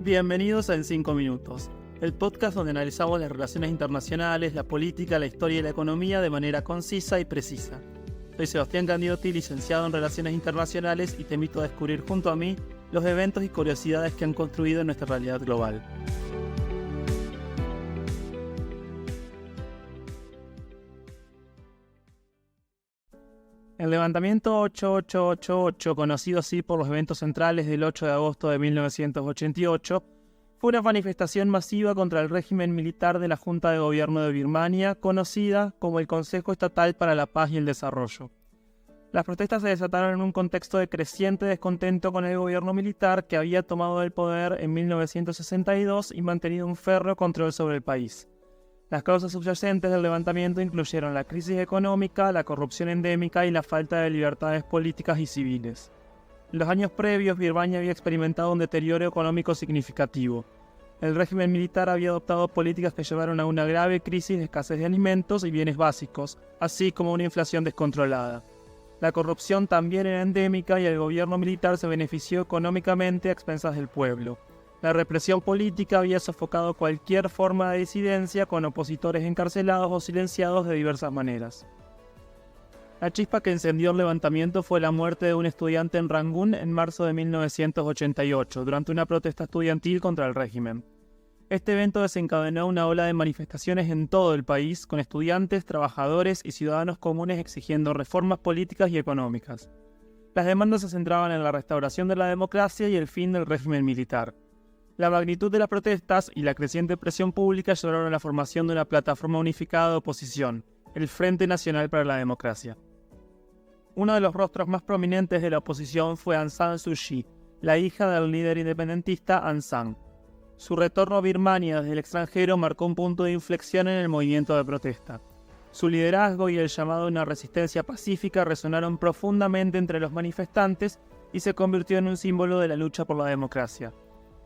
Bienvenidos a En 5 Minutos, el podcast donde analizamos las relaciones internacionales, la política, la historia y la economía de manera concisa y precisa. Soy Sebastián Candiotti, licenciado en Relaciones Internacionales, y te invito a descubrir junto a mí los eventos y curiosidades que han construido nuestra realidad global. El levantamiento 8888, conocido así por los eventos centrales del 8 de agosto de 1988, fue una manifestación masiva contra el régimen militar de la Junta de Gobierno de Birmania, conocida como el Consejo Estatal para la Paz y el Desarrollo. Las protestas se desataron en un contexto de creciente descontento con el gobierno militar que había tomado el poder en 1962 y mantenido un férreo control sobre el país. Las causas subyacentes del levantamiento incluyeron la crisis económica, la corrupción endémica y la falta de libertades políticas y civiles. En los años previos, Birmania había experimentado un deterioro económico significativo. El régimen militar había adoptado políticas que llevaron a una grave crisis de escasez de alimentos y bienes básicos, así como una inflación descontrolada. La corrupción también era endémica y el gobierno militar se benefició económicamente a expensas del pueblo. La represión política había sofocado cualquier forma de disidencia, con opositores encarcelados o silenciados de diversas maneras. La chispa que encendió el levantamiento fue la muerte de un estudiante en Rangún en marzo de 1988, durante una protesta estudiantil contra el régimen. Este evento desencadenó una ola de manifestaciones en todo el país, con estudiantes, trabajadores y ciudadanos comunes exigiendo reformas políticas y económicas. Las demandas se centraban en la restauración de la democracia y el fin del régimen militar. La magnitud de las protestas y la creciente presión pública llevaron a la formación de una plataforma unificada de oposición, el Frente Nacional para la Democracia. Uno de los rostros más prominentes de la oposición fue Aung San Suu Kyi, la hija del líder independentista Aung San. Su retorno a Birmania desde el extranjero marcó un punto de inflexión en el movimiento de protesta. Su liderazgo y el llamado a una resistencia pacífica resonaron profundamente entre los manifestantes y se convirtió en un símbolo de la lucha por la democracia.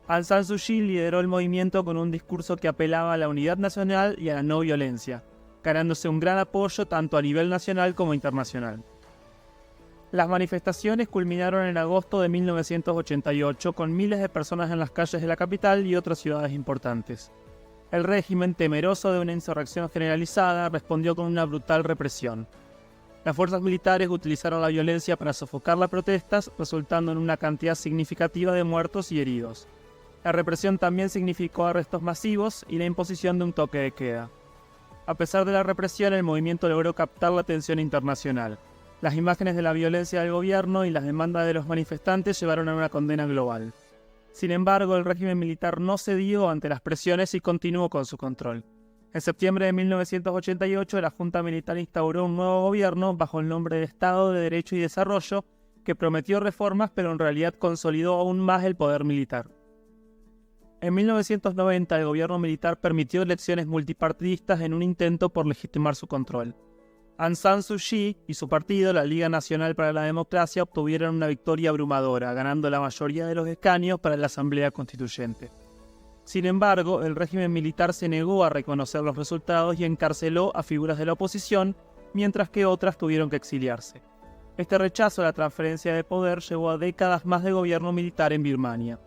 Aung San Suu Kyi lideró el movimiento con un discurso que apelaba a la unidad nacional y a la no violencia, ganándose un gran apoyo tanto a nivel nacional como internacional. Las manifestaciones culminaron en agosto de 1988 con miles de personas en las calles de la capital y otras ciudades importantes. El régimen, temeroso de una insurrección generalizada, respondió con una brutal represión. Las fuerzas militares utilizaron la violencia para sofocar las protestas, resultando en una cantidad significativa de muertos y heridos. La represión también significó arrestos masivos y la imposición de un toque de queda. A pesar de la represión, el movimiento logró captar la atención internacional. Las imágenes de la violencia del gobierno y las demandas de los manifestantes llevaron a una condena global. Sin embargo, el régimen militar no cedió ante las presiones y continuó con su control. En septiembre de 1988, la Junta Militar instauró un nuevo gobierno bajo el nombre de Estado de Derecho y Desarrollo, que prometió reformas pero en realidad consolidó aún más el poder militar. En 1990, el gobierno militar permitió elecciones multipartidistas en un intento por legitimar su control. Aung San Suu Kyi y su partido, la Liga Nacional para la Democracia, obtuvieron una victoria abrumadora, ganando la mayoría de los escaños para la Asamblea Constituyente. Sin embargo, el régimen militar se negó a reconocer los resultados y encarceló a figuras de la oposición, mientras que otras tuvieron que exiliarse. Este rechazo a la transferencia de poder llevó a décadas más de gobierno militar en Birmania.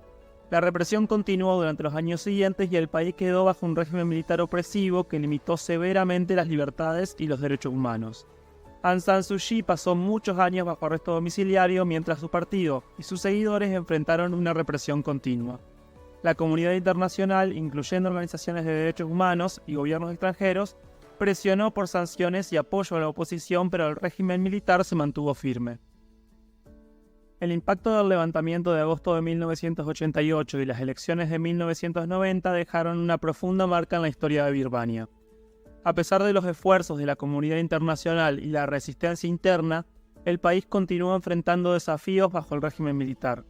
La represión continuó durante los años siguientes y el país quedó bajo un régimen militar opresivo que limitó severamente las libertades y los derechos humanos. Aung San Suu Kyi pasó muchos años bajo arresto domiciliario mientras su partido y sus seguidores enfrentaron una represión continua. La comunidad internacional, incluyendo organizaciones de derechos humanos y gobiernos extranjeros, presionó por sanciones y apoyo a la oposición, pero el régimen militar se mantuvo firme. El impacto del levantamiento de agosto de 1988 y las elecciones de 1990 dejaron una profunda marca en la historia de Birmania. A pesar de los esfuerzos de la comunidad internacional y la resistencia interna, el país continuó enfrentando desafíos bajo el régimen militar.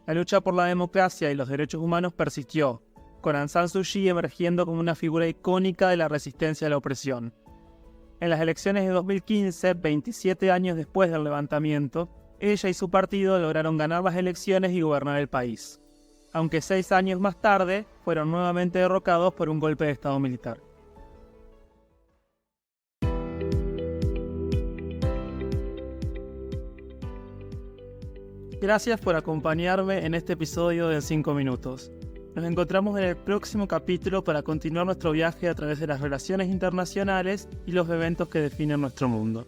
La lucha por la democracia y los derechos humanos persistió, con Aung San Suu Kyi emergiendo como una figura icónica de la resistencia a la opresión. En las elecciones de 2015, 27 años después del levantamiento, ella y su partido lograron ganar las elecciones y gobernar el país, aunque 6 años más tarde fueron nuevamente derrocados por un golpe de estado militar. Gracias por acompañarme en este episodio de 5 minutos. Nos encontramos en el próximo capítulo para continuar nuestro viaje a través de las relaciones internacionales y los eventos que definen nuestro mundo.